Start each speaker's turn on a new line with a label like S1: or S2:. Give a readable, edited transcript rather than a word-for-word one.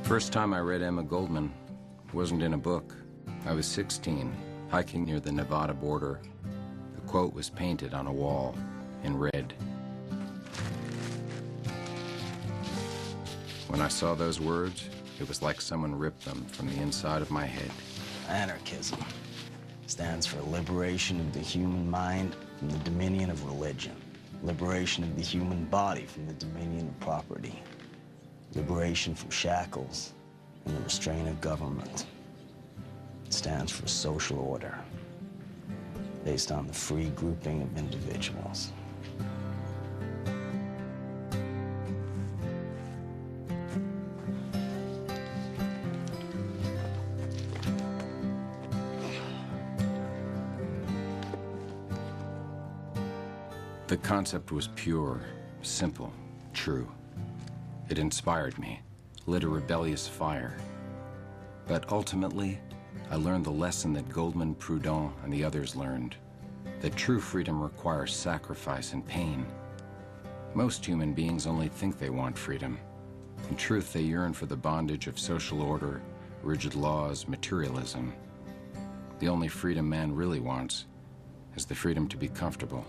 S1: First time I read Emma Goldman wasn't in a book. I was 16, hiking near the Nevada border. The quote was painted on a wall in red. When I saw those words, it was like someone ripped them from the inside of my head.
S2: Anarchism stands for liberation of the human mind from the dominion of religion, liberation of the human body from the dominion of property, liberation from shackles and the restraint of government. It stands for social order based on the free grouping of individuals.
S1: The concept was pure, simple, true. It inspired me, lit a rebellious fire. But ultimately, I learned the lesson that Goldman, Proudhon, and the others learned, that true freedom requires sacrifice and pain. Most human beings only think they want freedom. In truth, they yearn for the bondage of social order, rigid laws, materialism. The only freedom man really wants is the freedom to be comfortable.